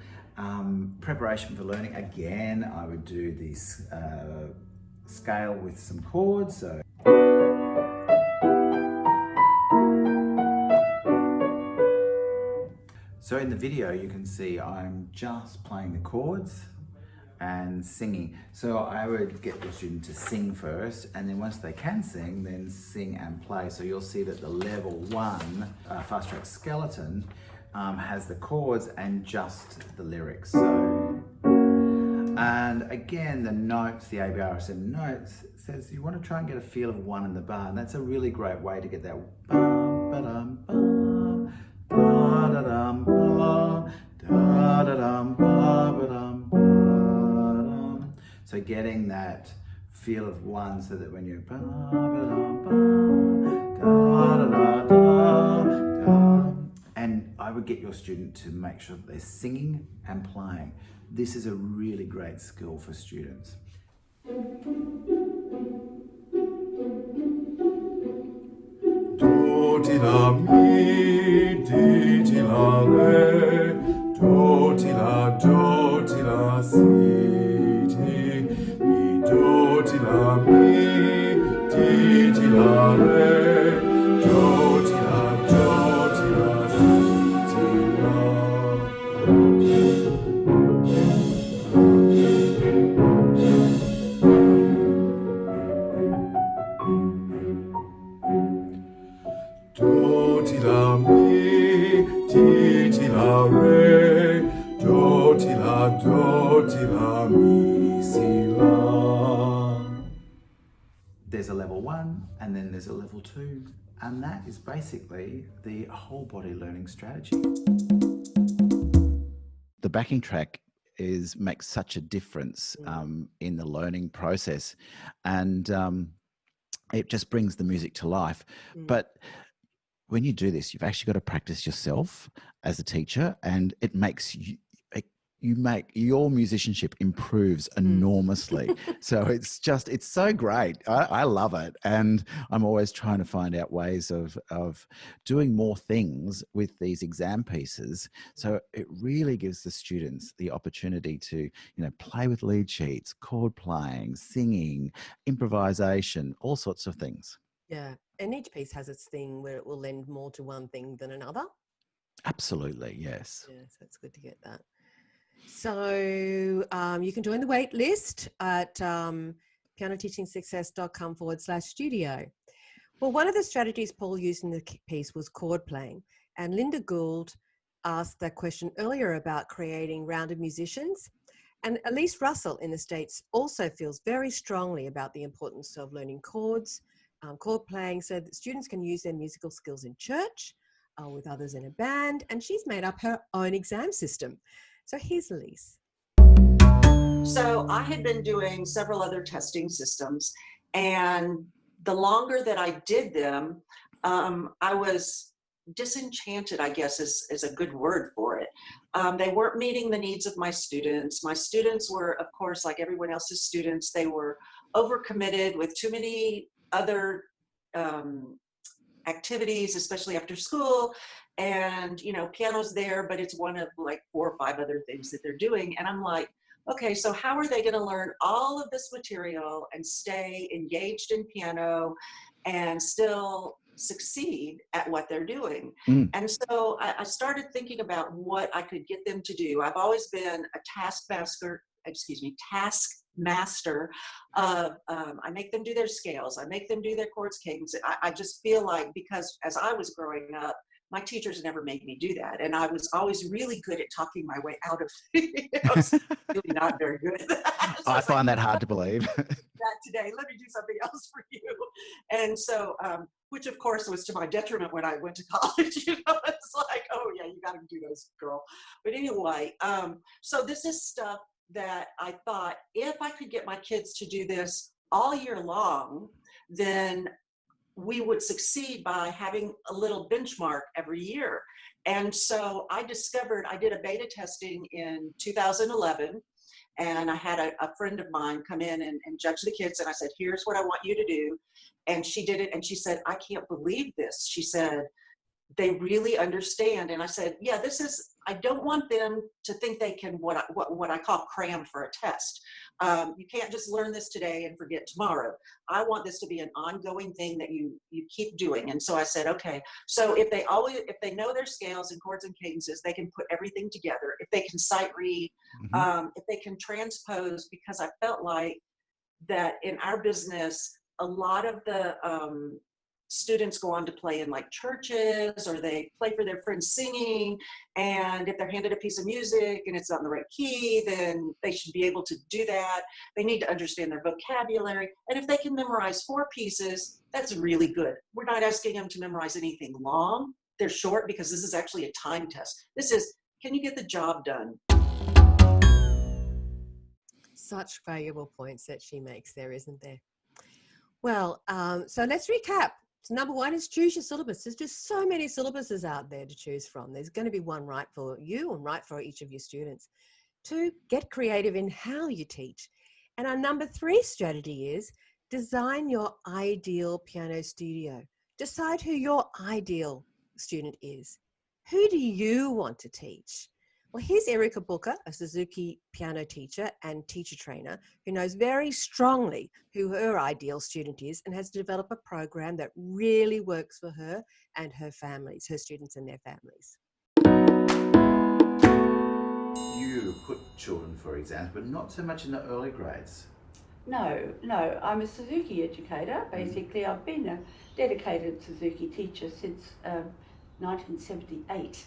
Preparation for learning, again, I would do this scale with some chords. So in the video, you can see I'm just playing the chords and singing. So I would get the student to sing first, and then once they can sing, then sing and play. So you'll see that the level 1 fast track skeleton has the chords and just the lyrics. So, and again, the notes, the ABRSM notes, says you want to try and get a feel of 1 in the bar, and that's a really great way to get that ba-ba-dum, ba, da-da-dum, ba, da-da-dum, ba-ba-dum, ba-dum. So getting that feel of 1 so that when you're ba-ba-dum, ba, da-da-da-da, and I would get your student to make sure that they're singing and playing. This is a really great skill for students. Do ti la mi, di ti la re, do ti la And then there's a level 2, and that is basically the whole body learning strategy. The backing track makes such a difference in the learning process, and it just brings the music to life. But when you do this, you've actually got to practice yourself as a teacher, and it makes your musicianship improves enormously. So it's so great. I love it. And I'm always trying to find out ways of doing more things with these exam pieces. So it really gives the students the opportunity to, play with lead sheets, chord playing, singing, improvisation, all sorts of things. Yeah. And each piece has its thing where it will lend more to one thing than another. Absolutely, yes. Yeah, so it's good to get that. So you can join the wait list at pianoteachingsuccess.com/studio. Well, one of the strategies Paul used in the piece was chord playing. And Linda Gould asked that question earlier about creating rounded musicians. And Elise Russell in the States also feels very strongly about the importance of learning chords, chord playing, so that students can use their musical skills in church, with others in a band. And she's made up her own exam system. So here's Elise. So I had been doing several other testing systems, and the longer that I did them, I was disenchanted, I guess is a good word for it. They weren't meeting the needs of my students. My students were, of course, like everyone else's students, they were overcommitted with too many other activities, especially after school. And, piano's there, but it's one of like 4 or 5 other things that they're doing. And I'm like, okay, so how are they going to learn all of this material and stay engaged in piano and still succeed at what they're doing? And so I started thinking about what I could get them to do. I've always been a taskmaster of, I make them do their scales, I make them do their chords, cadence. I just feel like, because as I was growing up, my teachers never made me do that. And I was always really good at talking my way out of it. I was really not very good at that. So I find that hard to believe. That today, let me do something else for you. And so, which of course was to my detriment when I went to college. It's like, oh yeah, you got to do those, girl. But anyway, so this is stuff that I thought, if I could get my kids to do this all year long, then we would succeed by having a little benchmark every year. And so I did a beta testing in 2011, and I had a friend of mine come in and judge the kids. And I said, here's what I want you to do. And she did it. And she said, I can't believe this. She said, they really understand. And I said, yeah, I don't want them to think they can, what I call cram for a test. You can't just learn this today and forget tomorrow. I want this to be an ongoing thing that you keep doing. And so I said, okay, so if they know their scales and chords and cadences, they can put everything together. If they can sight read, if they can transpose, because I felt like that in our business, a lot of the students go on to play in like churches, or they play for their friends singing. And if they're handed a piece of music and it's on the right key, then they should be able to do that. They need to understand their vocabulary. And if they can memorize 4 pieces, that's really good. We're not asking them to memorize anything long. They're short because this is actually a time test. This is, can you get the job done? Such valuable points that she makes there, isn't there? Well, so let's recap. So number 1 is choose your syllabus. There's just so many syllabuses out there to choose from. There's going to be one right for you and right for each of your students. 2, get creative in how you teach. And our number 3 strategy is design your ideal piano studio. Decide who your ideal student is. Who do you want to teach? Well, here's Erica Booker, a Suzuki piano teacher and teacher trainer, who knows very strongly who her ideal student is and has developed a program that really works for her and her families, her students and their families. You put children for exams, but not so much in the early grades. No, I'm a Suzuki educator. Basically, I've been a dedicated Suzuki teacher since 1978.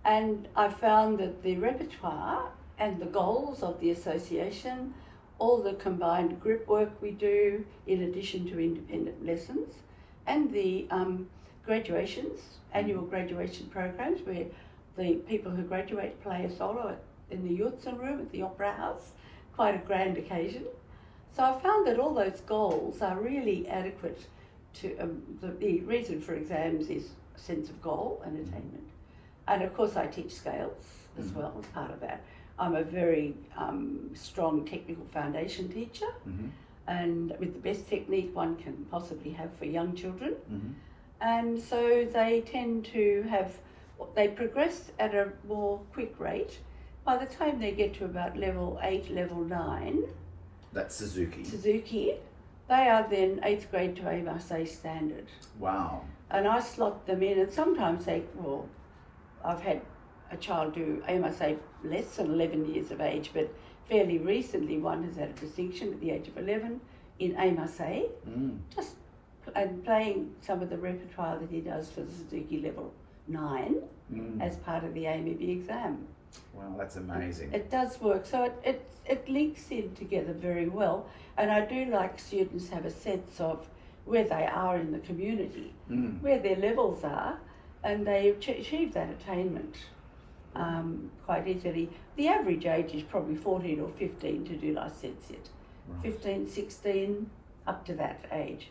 And I found that the repertoire and the goals of the association all the combined group work we do in addition to independent lessons, and the graduations, annual graduation programs where the people who graduate play a solo in the Yurtsen room at the Opera House, quite a grand occasion. So I found that all those goals are really adequate to, the reason for exams is a sense of goal and attainment. And of course I teach scales as well as part of that. I'm a very strong technical foundation teacher, and with the best technique one can possibly have for young children. And so they tend to have, they progress at a more quick rate. By the time they get to about level 8, level 9, that's Suzuki. Suzuki, they are then 8th grade to ABRSM standard. Wow. And I slot them in, and sometimes they, well, I've had a child do AMEB less than 11 years of age, but fairly recently one has had a distinction at the age of 11 in AMEB, just and playing some of the repertoire that he does for the Suzuki level 9 as part of the AMEB exam. Wow, that's amazing. It does work, so it links in together very well, and I do like students have a sense of where they are in the community, where their levels are, and they achieve that attainment quite easily. The average age is probably 14 or 15 to do licentiate. Right. 15, 16, up to that age.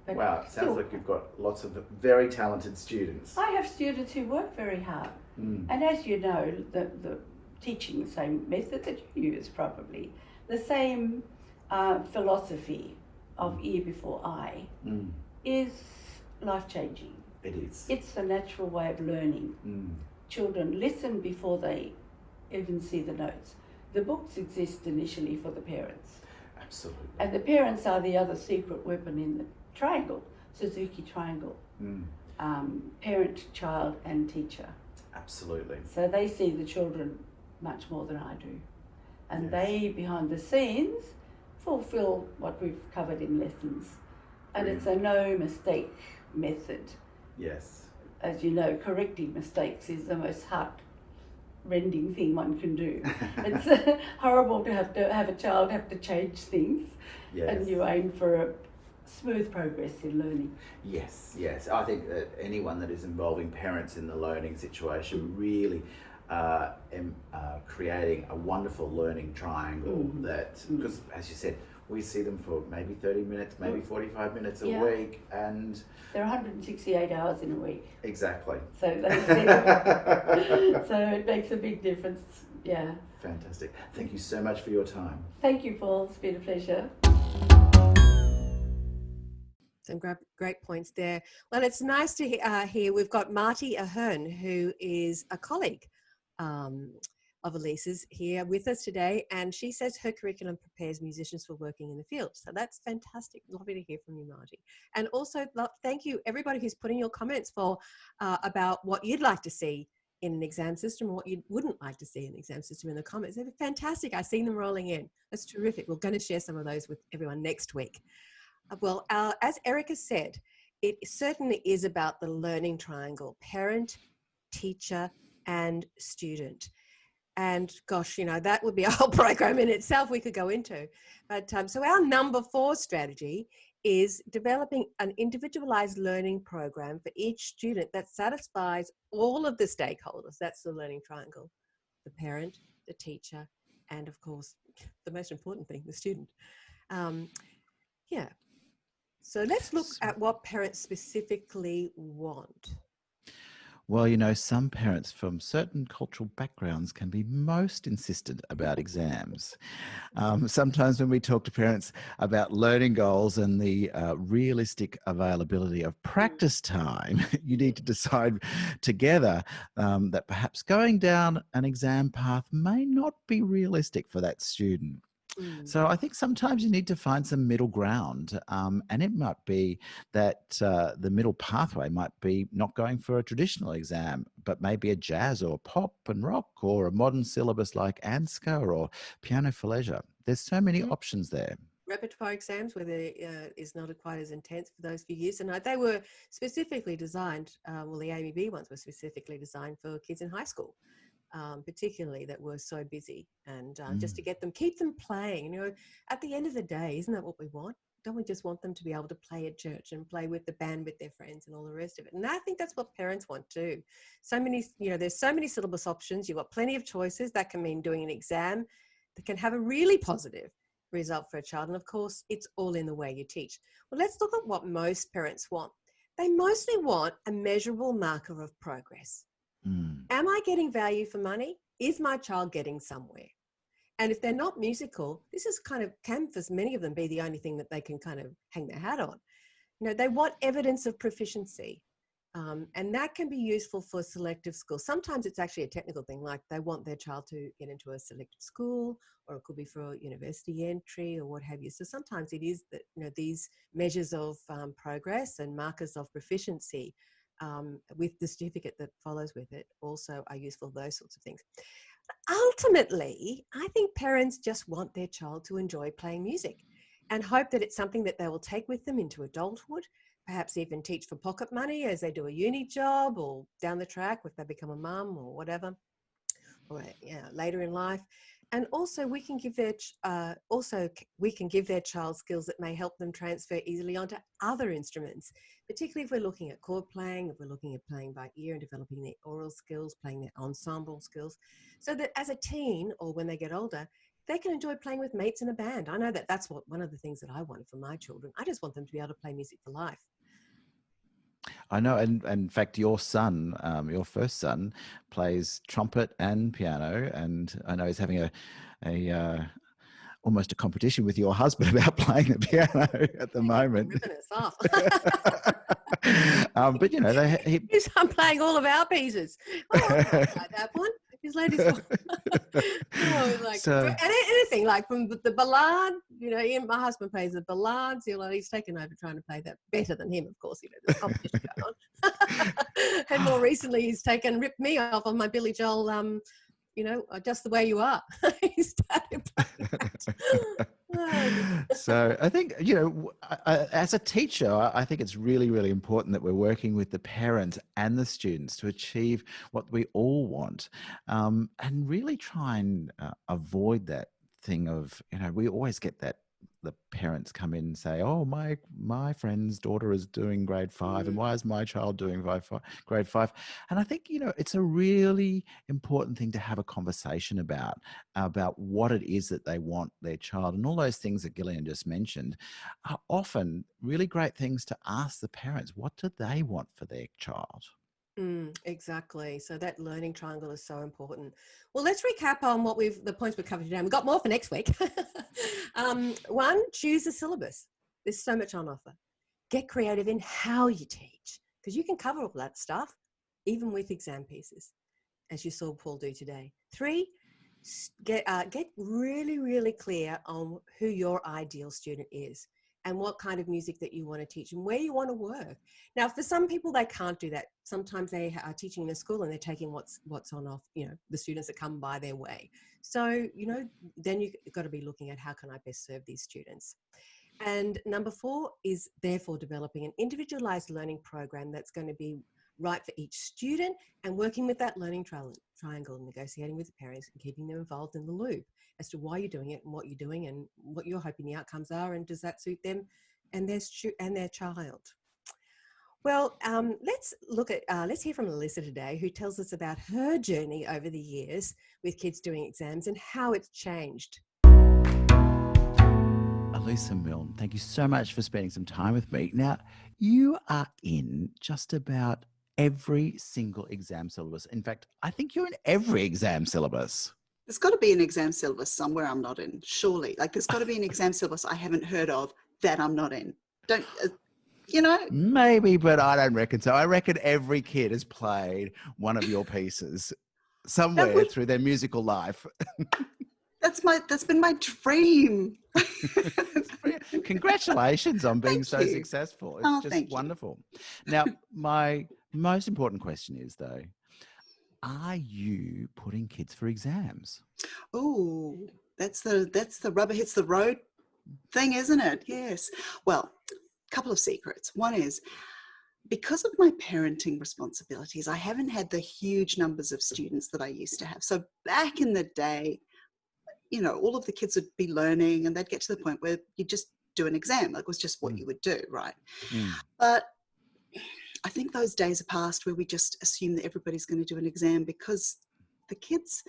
But wow, it sounds like you've got lots of very talented students. I have students who work very hard. And as you know, the teaching the same method that you use probably, the same philosophy of ear before eye is life-changing. It is. It's the natural way of learning. Children listen before they even see the notes. The books exist initially for the parents. Absolutely. And the parents are the other secret weapon in the triangle, Suzuki triangle. Parent, child and teacher. Absolutely. So they see the children much more than I do. And they, behind the scenes, fulfill what we've covered in lessons. And it's a no mistake method. Yes. As you know, correcting mistakes is the most heart-rending thing one can do. It's horrible to have a child have to change things, and you aim for a smooth progress in learning. Yes, yes. I think that anyone that is involving parents in the learning situation really creating a wonderful learning triangle that, because as you said, we see them for maybe 30 minutes, maybe 45 minutes a week, and there are 168 hours in a week. Exactly. So so it makes a big difference. Yeah. Fantastic. Thank you so much for your time. Thank you, Paul. It's been a pleasure. Some great points there. Well, it's nice to hear we've got Marty Ahern, who is a colleague of Elise's here with us today, and she says her curriculum prepares musicians for working in the field. So that's fantastic. Lovely to hear from you, Marty. And also thank you everybody who's putting your comments for about what you'd like to see in an exam system or what you wouldn't like to see in an exam system in the comments. They're fantastic. I've seen them rolling in. That's terrific. We're going to share some of those with everyone next week. Well, as Erica said, it certainly is about the learning triangle: parent, teacher, and student. And gosh, you know, that would be a whole program in itself we could go into. But so our number 4 strategy is developing an individualized learning program for each student that satisfies all of the stakeholders. That's the learning triangle: the parent, the teacher, and of course, the most important thing, the student. Yeah. So let's look at what parents specifically want. Well, you know, some parents from certain cultural backgrounds can be most insistent about exams. Sometimes when we talk to parents about learning goals and the realistic availability of practice time, you need to decide together that perhaps going down an exam path may not be realistic for that student. So I think sometimes you need to find some middle ground, and it might be that the middle pathway might be not going for a traditional exam, but maybe a jazz or pop and rock or a modern syllabus like ANZCA or piano for leisure. There's so many options there. Repertoire exams where there is not quite as intense for those few years, and they were specifically designed, well, the AMEB ones were specifically designed for kids in high school. particularly that were so busy, and just to keep them playing. You know, at the end of the day, isn't that what we want? Don't we just want them to be able to play at church and play with the band with their friends and all the rest of it? And I think that's what parents want too. So many, you know, there's so many syllabus options. You've got plenty of choices. That can mean doing an exam that can have a really positive result for a child. And of course, it's all in the way you teach. Well, let's look at what most parents want. They mostly want a measurable marker of progress. Am I getting value for money? Is my child getting somewhere? And if they're not musical, this is can for many of them be the only thing that they can kind of hang their hat on. You know, they want evidence of proficiency. And that can be useful for selective schools. Sometimes it's actually a technical thing, like they want their child to get into a selective school, or it could be for university entry or what have you. So sometimes it is that, you know, these measures of progress and markers of proficiency with the certificate that follows with it also are useful, those sorts of things. Ultimately, I think parents just want their child to enjoy playing music and hope that it's something that they will take with them into adulthood, perhaps even teach for pocket money as they do a uni job, or down the track if they become a mum or whatever, or later in life. And also we can give their child skills that may help them transfer easily onto other instruments, particularly if we're looking at chord playing, if we're looking at playing by ear and developing their oral skills, playing their ensemble skills, so that as a teen or when they get older, they can enjoy playing with mates in a band. I know that that's one of the things that I wanted for my children. I just want them to be able to play music for life. I know, and in fact, your son, your first son, plays trumpet and piano, and I know he's having a almost a competition with your husband about playing the piano at the moment. Ripping us off. But you know, I'm playing all of our pieces. Oh, I like that one. His latest one. And anything like from the ballad, you know, my husband plays the ballads. He's taken over trying to play that better than him, of course. You know, there's competition going on. And more recently, he's ripped me off on my Billy Joel. You know, Just the Way You Are. He started playing that. So I think, you know, as a teacher, I think it's really, really important that we're working with the parents and the students to achieve what we all want, and really try and avoid that thing of, you know, we always get that the parents come in and say, oh, my friend's daughter is doing grade 5 and why is my child doing grade 5? And I think, you know, it's a really important thing to have a conversation about what it is that they want their child, and all those things that Gillian just mentioned are often really great things to ask the parents. What do they want for their child? Exactly. So that learning triangle is so important. Well, let's recap on the points we've covered today. We've got more for next week. 1, choose a syllabus. There's so much on offer. Get creative in how you teach, because you can cover all that stuff, even with exam pieces, as you saw Paul do today. 3, get really, really clear on who your ideal student is, and what kind of music that you want to teach and where you want to work. Now, for some people, they can't do that. Sometimes they are teaching in a school and they're taking what's on off, you know, the students that come by their way. So, you know, then you've got to be looking at how can I best serve these students. And number 4 is therefore developing an individualized learning program that's going to be right for each student, and working with that learning triangle, negotiating with the parents and keeping them involved in the loop as to why you're doing it and what you're doing and what you're hoping the outcomes are, and does that suit them and their child. Well, let's hear from Elissa today, who tells us about her journey over the years with kids doing exams and how it's changed. Elissa Milne, thank you so much for spending some time with me. Now, you are in just about every single exam syllabus. In fact, I think you're in every exam syllabus. There's got to be an exam syllabus somewhere I'm not in, surely. Like, there's got to be an exam syllabus I haven't heard of that I'm not in. Don't, you know? Maybe, but I don't reckon so. I reckon every kid has played one of your pieces somewhere through their musical life. That's been my dream. Congratulations on being so successful. It's just wonderful. Now, my most important question is, though, are you putting kids for exams? Oh, that's the rubber hits the road thing, isn't it? Yes. Well, a couple of secrets. One is because of my parenting responsibilities, I haven't had the huge numbers of students that I used to have. So back in the day, you know, all of the kids would be learning and they'd get to the point where you just do an exam. Like, it was just what you would do, right? But I think those days are past where we just assume that everybody's going to do an exam, because the kids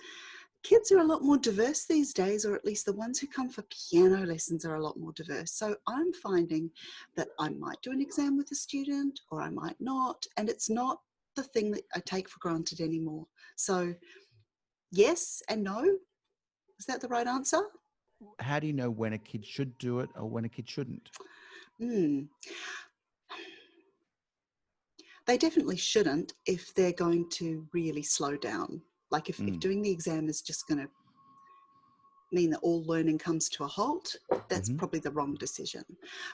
are a lot more diverse these days, or at least the ones who come for piano lessons are a lot more diverse. So I'm finding that I might do an exam with a student or I might not, and it's not the thing that I take for granted anymore. So yes and no. Is that the right answer? How do you know when a kid should do it or when a kid shouldn't? They definitely shouldn't if they're going to really slow down. Like if doing the exam is just going to mean that all learning comes to a halt, that's probably the wrong decision.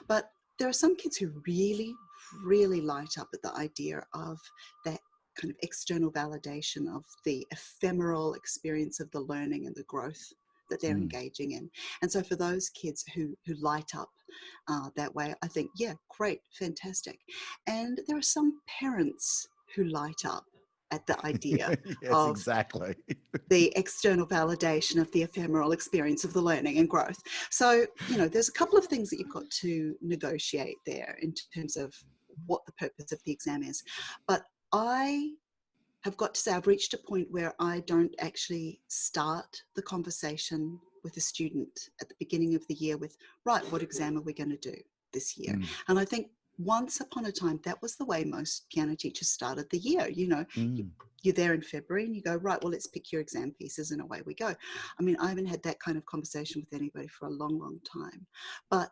But there are some kids who really, really light up at the idea of that kind of external validation of the ephemeral experience of the learning and the growth that they're engaging in. And so for those kids who light up that way, I think, yeah, great, fantastic. And there are some parents who light up at the idea yes, of exactly. the external validation of the ephemeral experience of the learning and growth. So, you know, there's a couple of things that you've got to negotiate there in terms of what the purpose of the exam is. But I have got to say, I've reached a point where I don't actually start the conversation with a student at the beginning of the year with, right, what exam are we going to do this year? And I think once upon a time, that was the way most piano teachers started the year. You know, you're there in February and you go, right, well, let's pick your exam pieces and away we go. I mean, I haven't had that kind of conversation with anybody for a long, long time. But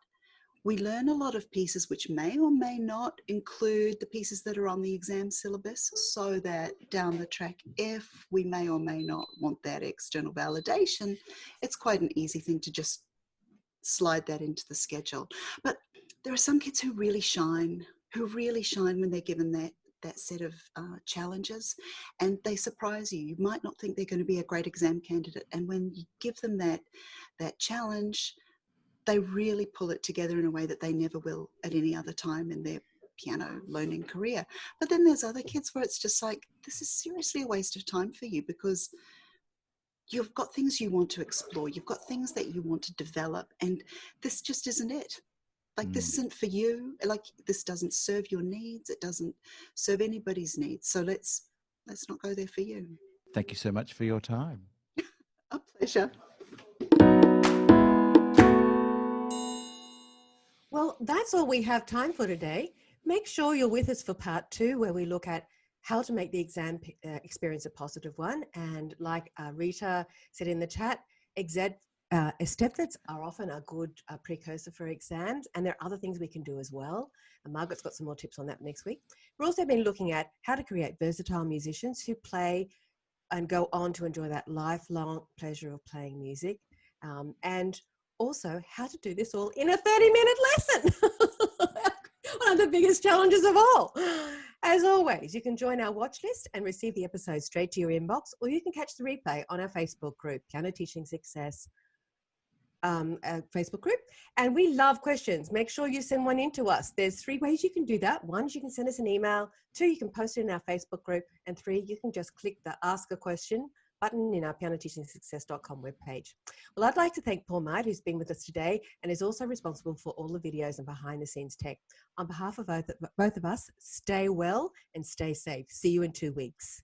we learn a lot of pieces which may or may not include the pieces that are on the exam syllabus, so that down the track, if we may or may not want that external validation, it's quite an easy thing to just slide that into the schedule. But there are some kids who really shine when they're given that set of challenges, and they surprise you. You might not think they're going to be a great exam candidate, and when you give them that challenge, they really pull it together in a way that they never will at any other time in their piano learning career. But then there's other kids where it's just like, this is seriously a waste of time for you, because you've got things you want to explore, you've got things that you want to develop, and this just isn't it. Like, this isn't for you. Like, this doesn't serve your needs. It doesn't serve anybody's needs. So let's not go there for you. Thank you so much for your time. A pleasure. Well, that's all we have time for today. Make sure you're with us for part 2, where we look at how to make the exam experience a positive one. And like Rita said in the chat, aesthetics are often a good precursor for exams, and there are other things we can do as well. And Margaret's got some more tips on that next week. We've also been looking at how to create versatile musicians who play and go on to enjoy that lifelong pleasure of playing music. And also how to do this all in a 30-minute lesson. One of the biggest challenges of all. As always, you can join our watch list and receive the episodes straight to your inbox, or you can catch the replay on our Facebook group, Piano Teaching Success Facebook group. And we love questions. Make sure you send one in to us. There's 3 ways you can do that. 1 is you can send us an email. 2, you can post it in our Facebook group. And 3, you can just click the Ask a Question button in our pianoteachingsuccess.com webpage. Well, I'd like to thank Paul Myatt, who's been with us today and is also responsible for all the videos and behind the scenes tech. On behalf of both of us, stay well and stay safe. See you in 2 weeks.